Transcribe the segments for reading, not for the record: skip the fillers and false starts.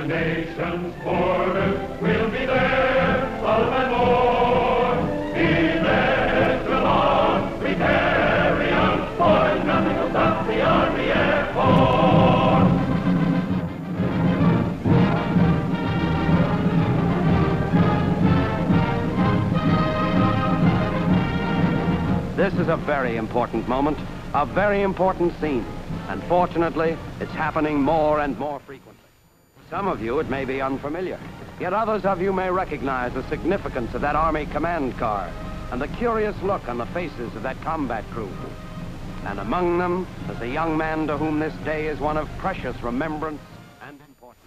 the nation's borders, we'll be there, love and more. Be led along, we carry on, for nothing will stop the Army Air Force. This is a very important moment, a very important scene. And fortunately, it's happening more and more frequently. Some of you, it may be unfamiliar, yet others of you may recognize the significance of that Army command car and the curious look on the faces of that combat crew. And among them is a young man to whom this day is one of precious remembrance and importance.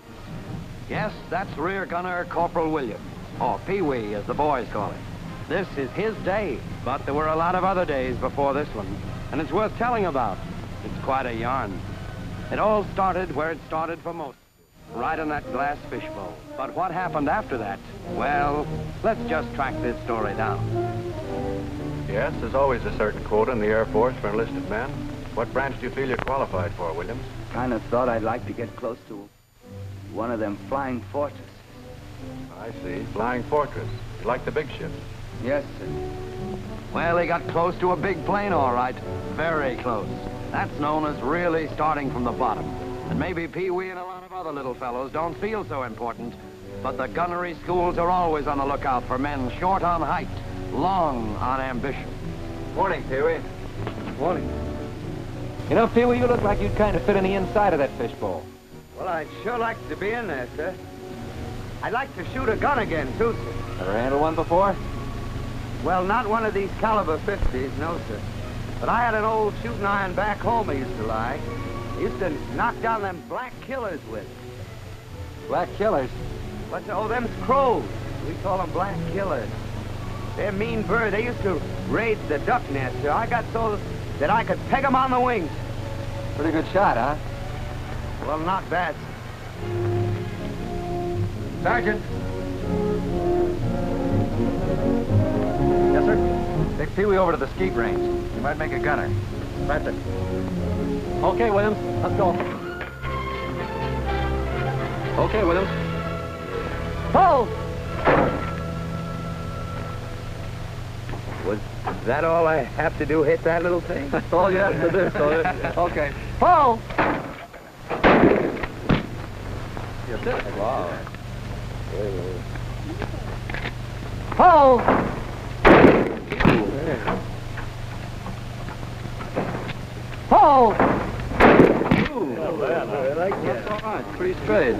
Yes, that's Rear Gunner Corporal Williams, or Pee-wee as the boys call him. This is his day, but there were a lot of other days before this one, and it's worth telling about. It's quite a yarn. It all started where it started for most, right in that glass fishbowl. But what happened after that? Well, let's just track this story down. Yes, there's always a certain quota in the Air Force for enlisted men. What branch do you feel you're qualified for, Williams? Kind of thought I'd like to get close to one of them flying fortresses. I see. Flying Fortress. You like the big ships? Yes, sir. Well, he got close to a big plane, all right. Very close. That's known as really starting from the bottom. And maybe Pee-wee and a lot of other little fellows don't feel so important, but the gunnery schools are always on the lookout for men short on height, long on ambition. Morning, Pee-wee. Morning. You know, Pee-wee, you look like you'd kind of fit in the inside of that fishbowl. Well, I'd sure like to be in there, sir. I'd like to shoot a gun again, too, sir. Ever handled one before? Well, not one of these caliber 50s, no, sir. But I had an old shooting iron back home I used to like. I used to knock down them black killers with it. Black killers? What's, oh, them's crows. We call them black killers. They're mean birds. They used to raid the duck nest, sir. I got so that I could peg them on the wings. Pretty good shot, huh? Well, not bad, sir. Sergeant. Yes, sir? Take Pee-wee over to the skeet range. You might make a gunner. Right there. Okay, Williams. Let's go. Okay, Williams. Pull! Was that all I have to do, hit that little thing? That's all you have to do, soldier. Okay. Pull! You did it. Wow. Pull! Pull! I like that. That's all right. Pretty straight.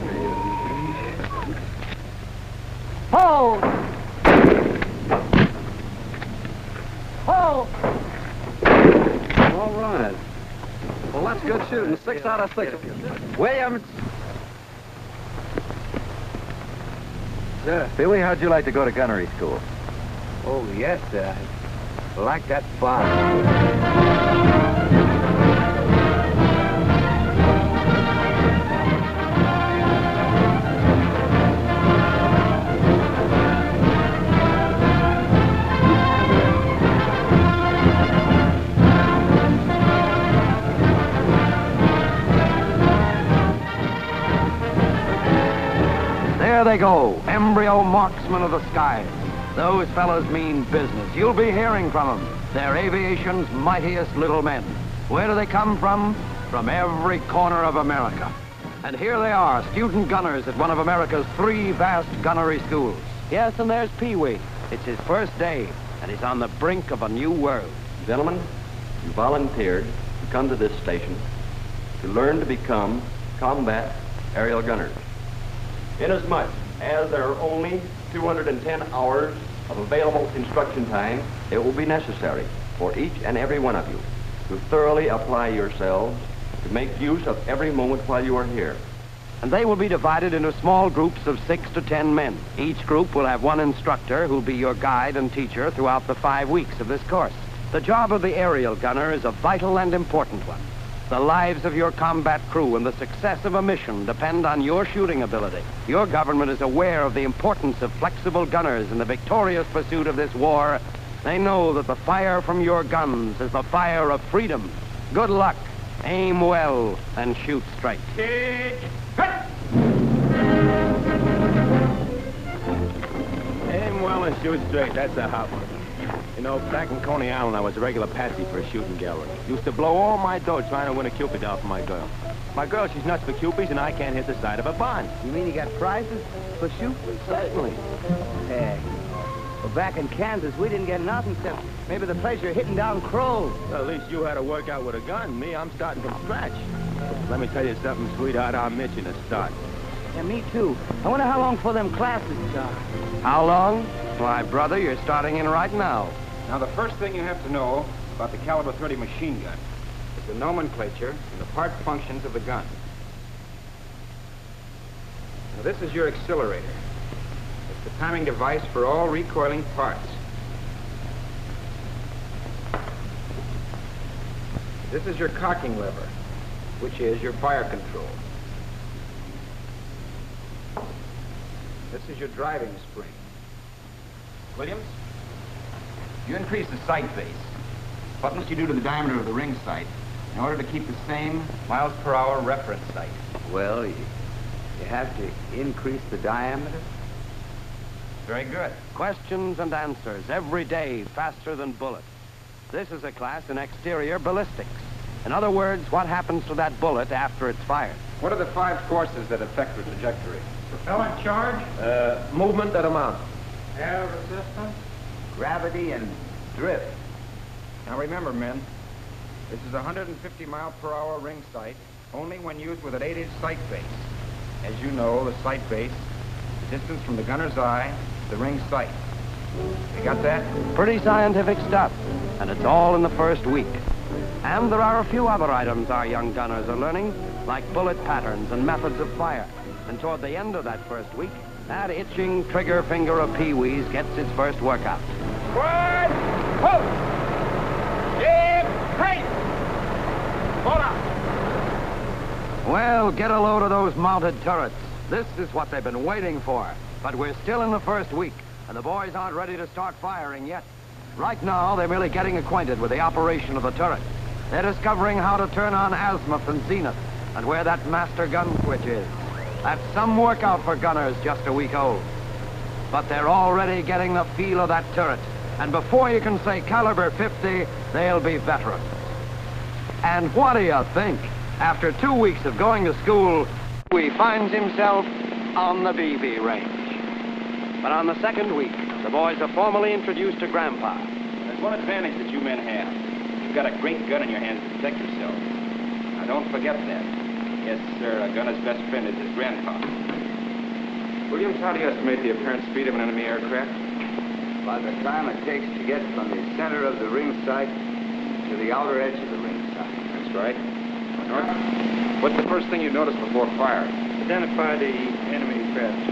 Pull! Pull! All right. Well, that's good shooting. 6 out of 6. Williams! Sir. Pee-wee, how'd you like to go to gunnery school? Oh, yes, sir. I like that far. There they go, embryo marksmen of the skies. Those fellows mean business. You'll be hearing from them. They're aviation's mightiest little men. Where do they come from? From every corner of America. And here they are, student gunners at one of America's 3 vast gunnery schools. Yes, and there's Pee-wee. It's his first day, and he's on the brink of a new world. Gentlemen, you volunteered to come to this station to learn to become combat aerial gunners. Inasmuch as there are only 210 hours of available instruction time, it will be necessary for each and every one of you to thoroughly apply yourselves to make use of every moment while you are here. And they will be divided into small groups of 6 to 10 men. Each group will have one instructor who'll be your guide and teacher throughout the 5 weeks of this course. The job of the aerial gunner is a vital and important one. The lives of your combat crew and the success of a mission depend on your shooting ability. Your government is aware of the importance of flexible gunners in the victorious pursuit of this war. They know that the fire from your guns is the fire of freedom. Good luck. Aim well and shoot straight. Kick! Hut! and shoot straight. That's a hot one. You know, back in Coney Island, I was a regular patsy for a shooting gallery. Used to blow all my dough trying to win a Cupid doll for my girl. My girl, she's nuts for Cupids, and I can't hit the side of a barn. You mean you got prizes for shooting? Certainly. Hey. Well, back in Kansas, we didn't get nothing except maybe the pleasure of hitting down crows. Well, at least you had to work out with a gun. Me, I'm starting from scratch. Let me tell you something, sweetheart. I'm itching to start. Yeah, me too. I wonder how long before them classes start. How long? Why, brother, you're starting in right now. Now, the first thing you have to know about the caliber 30 machine gun is the nomenclature and the part functions of the gun. Now, this is your accelerator. It's the timing device for all recoiling parts. This is your cocking lever, which is your fire control. This is your driving spring. Williams, you increase the sight base. What must you do to the diameter of the ring sight in order to keep the same miles per hour reference sight? Well, you have to increase the diameter. Very good. Questions and answers every day, faster than bullets. This is a class in exterior ballistics. In other words, what happens to that bullet after it's fired? What are the 5 forces that affect the trajectory? Propellant charge, Movement at a mount. air resistance. Gravity and drift. Now remember, men, this is a 150 mile per hour ring sight only when used with an 8-inch sight base. As you know, the sight base is the distance from the gunner's eye to the ring sight. You got that? Pretty scientific stuff, and it's all in the first week. And there are a few other items our young gunners are learning, like bullet patterns and methods of fire. And toward the end of that first week, that itching trigger finger of Pee-wee's gets its first workout. One, hold! Give, hey! Hold up! Well, get a load of those mounted turrets. This is what they've been waiting for. But we're still in the first week, and the boys aren't ready to start firing yet. Right now, they're merely getting acquainted with the operation of the turret. They're discovering how to turn on azimuth and zenith, and where that master gun switch is. That's some workout for gunners just a week old. But they're already getting the feel of that turret, and before you can say caliber 50, they'll be veterans. And what do you think? After 2 weeks of going to school, he finds himself on the BB range. But on the second week, the boys are formally introduced to Grandpa. There's one advantage that you men have. You've got a great gun in your hands to protect yourselves. Now, don't forget that. Yes, sir, a gunner's best friend is his grandpa. Williams, how do you estimate the apparent speed of an enemy aircraft? By the time it takes to get from the center of the ring sight to the outer edge of the ring sight. That's right. North, what's the first thing you notice before fire? Identify the enemy craft.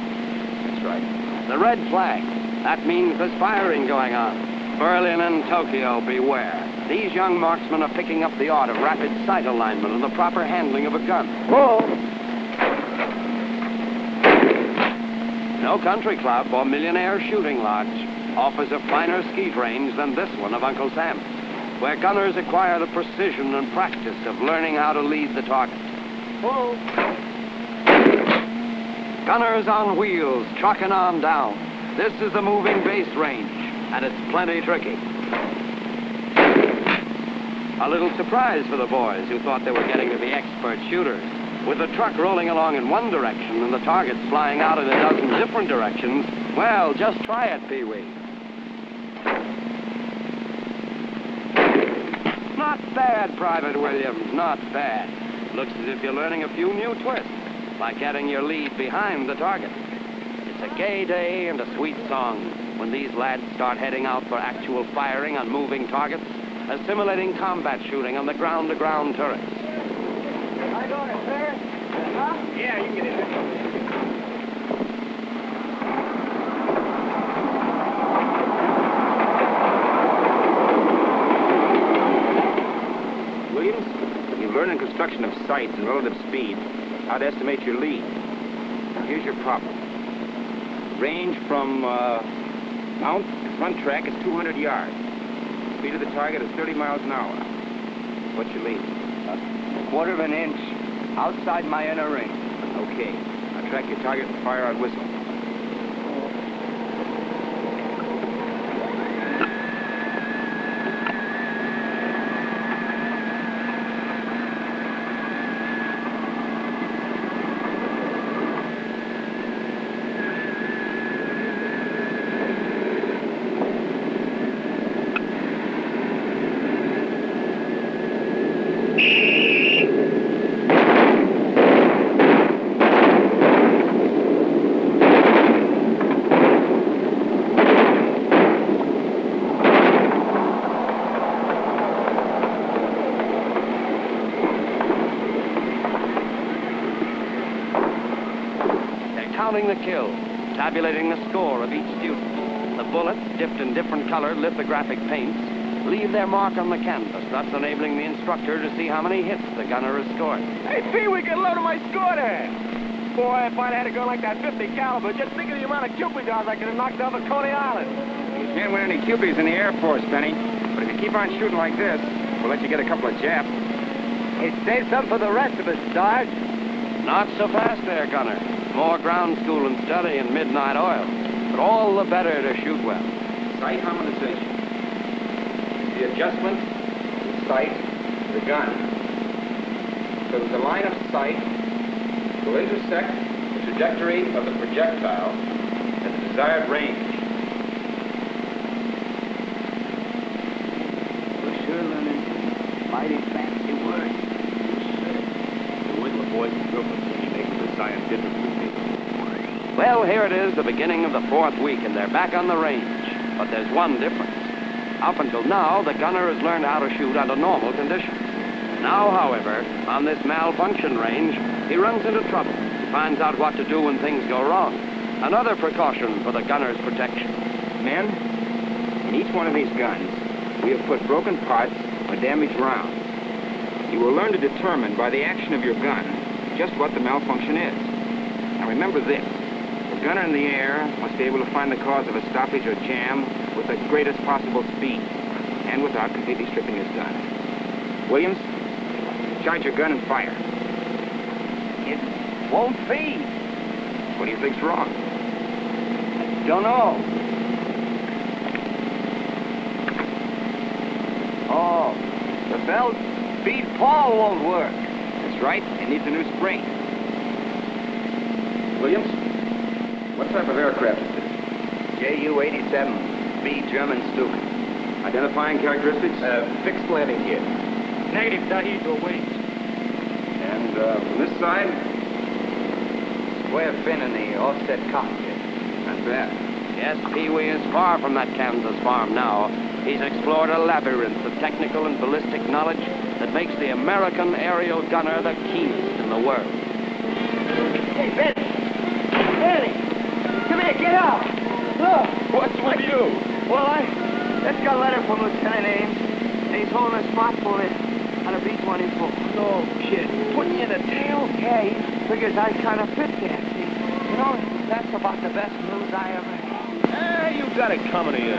That's right. The red flag. That means there's firing going on. Berlin and Tokyo, beware. These young marksmen are picking up the art of rapid sight alignment and the proper handling of a gun. Whoa! No country club or millionaire shooting lodge offers a finer skeet range than this one of Uncle Sam's, where gunners acquire the precision and practice of learning how to lead the target. Whoa! Gunners on wheels, trucking on down. This is the moving base range, and it's plenty tricky. A little surprise for the boys who thought they were getting to be expert shooters. With the truck rolling along in one direction and the targets flying out in a dozen different directions, well, just try it, Pee-wee. Not bad, Private Williams, not bad. Looks as if you're learning a few new twists, like getting your lead behind the target. It's a gay day and a sweet song when these lads start heading out for actual firing on moving targets, assimilating combat shooting on the ground-to-ground turrets. I got it, sir. Huh? Yeah, you can get in there. Williams, you've learned in construction of sights and relative speed how to estimate your lead. Now, here's your problem. Range from mount to front track is 200 yards. Speed of the target is 30 miles an hour. What's your lead? A quarter of an inch outside my inner ring. Okay. Now track your target and fire on whistle. Counting the kills, tabulating the score of each student. The bullets, dipped in different colored lithographic paints, leave their mark on the canvas, thus enabling the instructor to see how many hits the gunner has scored. Hey, Pee, we get a load of my score there. Boy, if I'd had a gun like that 50 caliber, just think of the amount of Cupids I could have knocked off at Coney Island. You can't win any Cupies in the Air Force, Benny. But if you keep on shooting like this, we'll let you get a couple of Japs. Hey, save some for the rest of us, Sarge. Not so fast there, gunner. More ground school and study and midnight oil. But all the better to shoot well. Sight harmonization. The adjustment, the sight, the gun. So that the line of sight will intersect the trajectory of the projectile at the desired range. We're sure learning mighty fancy words. Wait till the boys and girls see make the scientific movie. Well, here it is, the beginning of the 4th week, and they're back on the range. But there's one difference. Up until now, the gunner has learned how to shoot under normal conditions. Now, however, on this malfunction range, he runs into trouble. He finds out what to do when things go wrong. Another precaution for the gunner's protection. Men, in each one of these guns, we have put broken parts or damaged rounds. You will learn to determine by the action of your gun just what the malfunction is. Now remember this. The gunner in the air must be able to find the cause of a stoppage or jam with the greatest possible speed and without completely stripping his gun. Williams, charge your gun and fire. It won't feed. What do you think's wrong? Don't know. Oh, the belt bead pawl won't work. That's right. It needs a new spring. Williams, what type of aircraft is this? Ju-87B German Stuka. Identifying characteristics? Fixed landing gear. Negative, Dahi, to wait. And from this side? Square fin in the offset cockpit. Not bad. Yes, Pee-wee is far from that Kansas farm now. He's explored a labyrinth of technical and ballistic knowledge that makes the American aerial gunner the keenest in the world. Hey, Benny! Benny! Come here, get out! Look! What's with you? Well, I just got a letter from Lieutenant Ames, and he's holding a smartphone on a B-24. No kid. Putting you in a tail? Yeah, he figures I kind of fit there, see? You know, that's about the best news I ever had. You got it coming to you.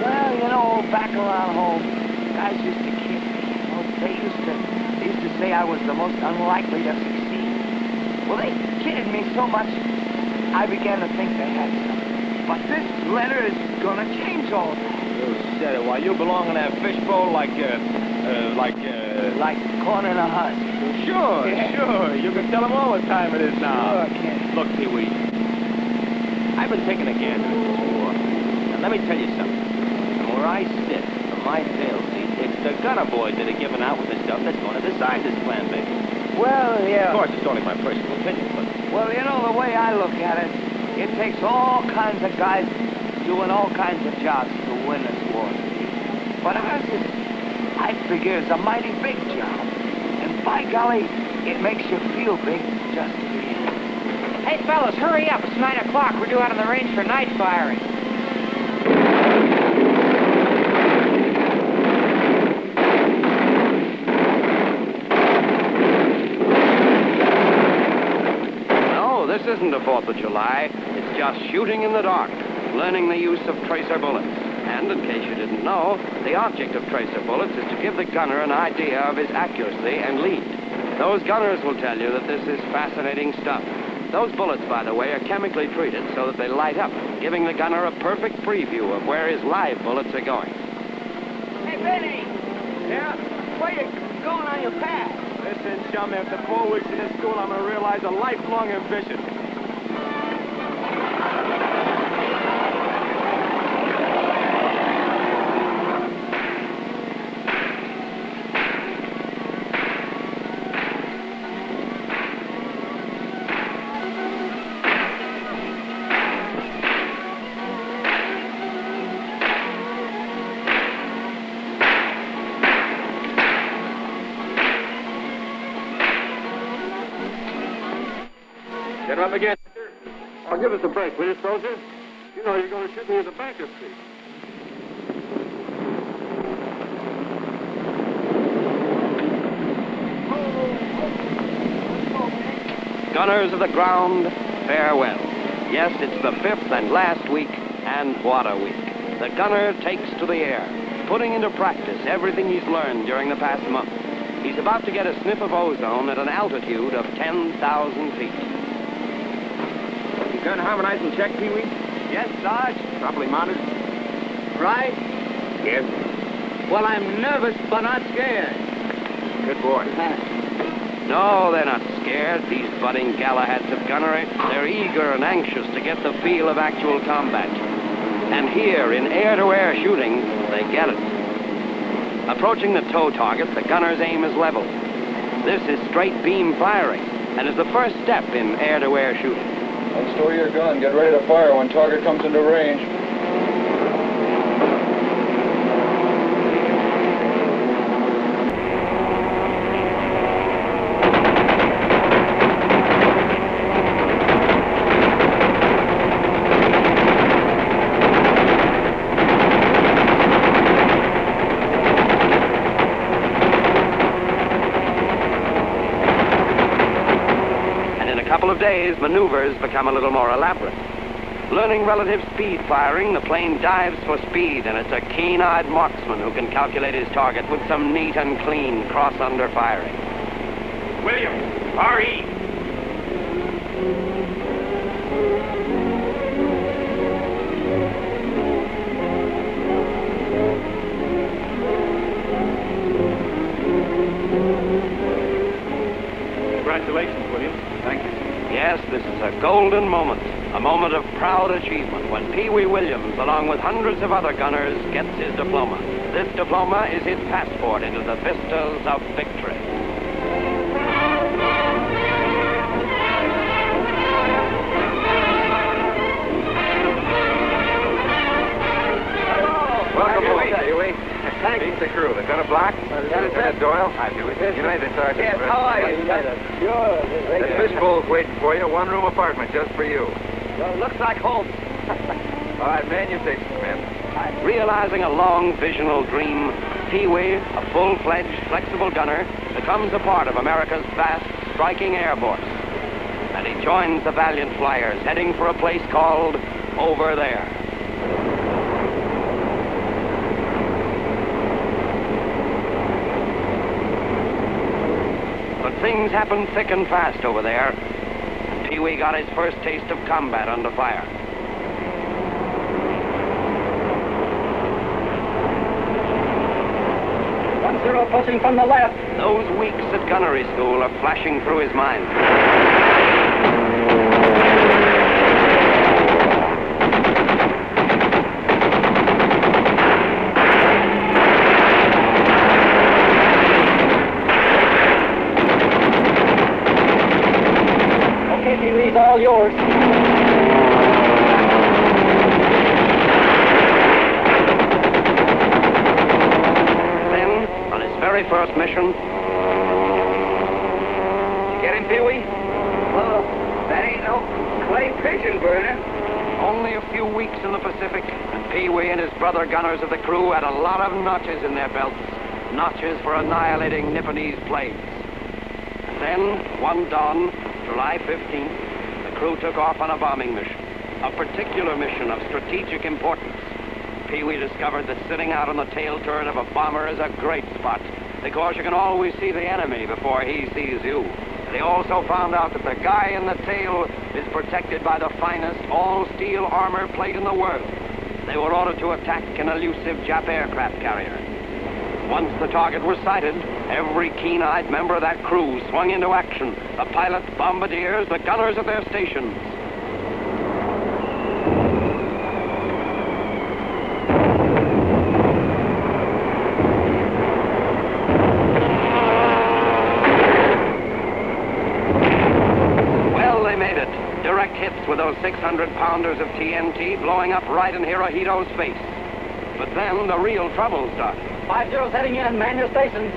Well, you know, back around home, guys used to kid me. You know, they used to say I was the most unlikely to succeed. Well, they kidded me so much, I began to think they had something. But this letter is gonna change all that. You said it. Why, you belong in that fishbowl like Like corn in a husk. Sure, Yeah. sure. You can tell them all what time it is now. Sure, kid. Look, Pee-wee, I've been taking a gander at this war. And let me tell you something. From where I sit, from my tail seat, it's the gunner boys that are giving out with the stuff that's going to decide this plan, baby. Well, yeah. Of course, it's only my personal opinion, but... Well, you know, the way I look at it, it takes all kinds of guys doing all kinds of jobs to win this war. But ours is, I figure, is a mighty big job. And by golly, it makes you feel big just to be in it. Hey, fellas, hurry up. It's 9 o'clock. We're due out on the range for night firing. No, this isn't a 4th of July. It's just shooting in the dark, learning the use of tracer bullets. And in case you didn't know, the object of tracer bullets is to give the gunner an idea of his accuracy and lead. Those gunners will tell you that this is fascinating stuff. Those bullets, by the way, are chemically treated so that they light up, giving the gunner a perfect preview of where his live bullets are going. Hey, Benny! Yeah? Where you going on your path? Listen, chum, after 4 weeks in this school, I'm going to realize a lifelong ambition. Get up again. Oh, give us a break, will you, soldier? You know you're going to shoot me in the bankruptcy. Gunners of the ground, farewell. Yes, it's the 5th and last week, and what a week. The gunner takes to the air, putting into practice everything he's learned during the past month. He's about to get a sniff of ozone at an altitude of 10,000 feet. You gun harmonized and check, Pee-wee? Yes, Sarge. Properly mounted? Right? Yes. Well, I'm nervous, but not scared. Good boy. No, they're not scared, these budding Galahads of gunnery. They're eager and anxious to get the feel of actual combat. And here, in air-to-air shooting, they get it. Approaching the tow target, the gunner's aim is level. This is straight beam firing, and is the first step in air-to-air shooting. Unstow your gun. Get ready to fire when target comes into range. Days, maneuvers become a little more elaborate. Learning relative speed firing, the plane dives for speed, and it's a keen-eyed marksman who can calculate his target with some neat and clean cross-under firing. Williams, R.E. Congratulations, Williams. Thank you. Yes, this is a golden moment, a moment of proud achievement when Pee-wee Williams, along with hundreds of other gunners, gets his diploma. This diploma is his passport into the vistas of victory. Welcome home, Pee-wee. Thank you. Meet the crew. The gunner block. Lieutenant Doyle. Hi, Pee-wee. United Sergeant. Yes, how are you? Sure. The fishbowl's waiting for you. One-room apartment just for you. Well, it looks like home. All right, man your stations, man. Realizing a long visional dream, Pee-wee, a full-fledged, flexible gunner, becomes a part of America's vast, striking air force. And he joins the valiant flyers heading for a place called Over There. But things happen thick and fast over there. Pee-wee got his first taste of combat under fire. Pushing from the left. Those weeks at gunnery school are flashing through his mind. Okay, Pee-wee's all yours. Very first mission. You get him, Pee-wee? Well, that ain't no clay pigeon burner. Only a few weeks in the Pacific, and Pee-wee and his brother gunners of the crew had a lot of notches in their belts. Notches for annihilating Nipponese planes. And then, one dawn, July 15th, the crew took off on a bombing mission. A particular mission of strategic importance. Pee-wee discovered that sitting out on the tail turret of a bomber is a great spot, because you can always see the enemy before he sees you. And he also found out that the guy in the tail is protected by the finest all-steel armor plate in the world. They were ordered to attack an elusive Jap aircraft carrier. Once the target was sighted, every keen-eyed member of that crew swung into action. The pilots, bombardiers, the gunners at their stations. With those 600-pounders of TNT blowing up right in Hirohito's face. But then the real trouble started. 5-0's heading in. Man your stations.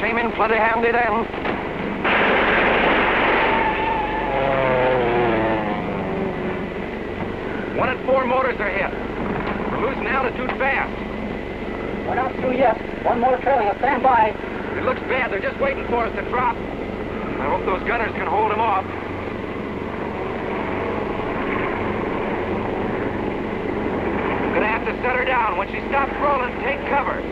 came in plenty handy then. One and four motors are hit. We're losing altitude fast. We're not through yet. One more trailing us. Stand by. It looks bad. They're just waiting for us to drop. I hope those gunners can hold them off. Gonna have to set her down. When she stops rolling, take cover.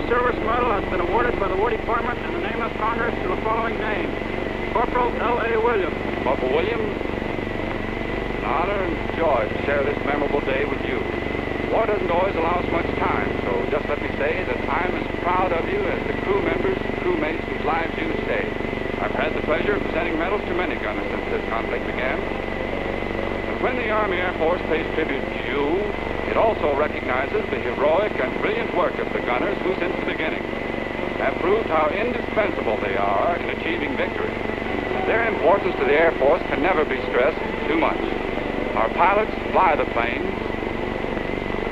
Service Medal has been awarded by the War Department in the name of Congress to the following names. Corporal L.A. Williams. Corporal Williams, an honor and joy to share this memorable day with you. War doesn't always allow us much time, so just let me say that I'm as proud of you as the crew members and crewmates whose lives you saved. I've had the pleasure of presenting medals to many gunners since this conflict began. And when the Army Air Force pays tribute to you, it also recognizes the heroic and brilliant work of the gunners who, since the beginning, have proved how indispensable they are in achieving victory. Their importance to the Air Force can never be stressed too much. Our pilots fly the planes,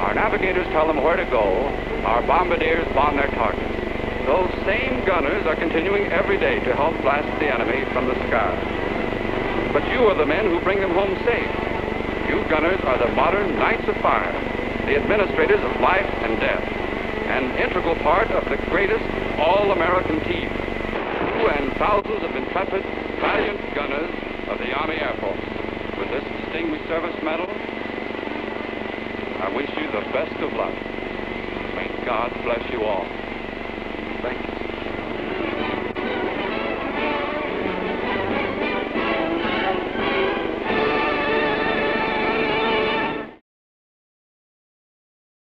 our navigators tell them where to go, our bombardiers bomb their targets. Those same gunners are continuing every day to help blast the enemy from the sky. But you are the men who bring them home safe. You gunners are the modern knights of fire, the administrators of life and death, an integral part of the greatest all-American team. You and thousands of intrepid, valiant gunners of the Army Air Force. With this distinguished service medal, I wish you the best of luck. May God bless you all. Thank you.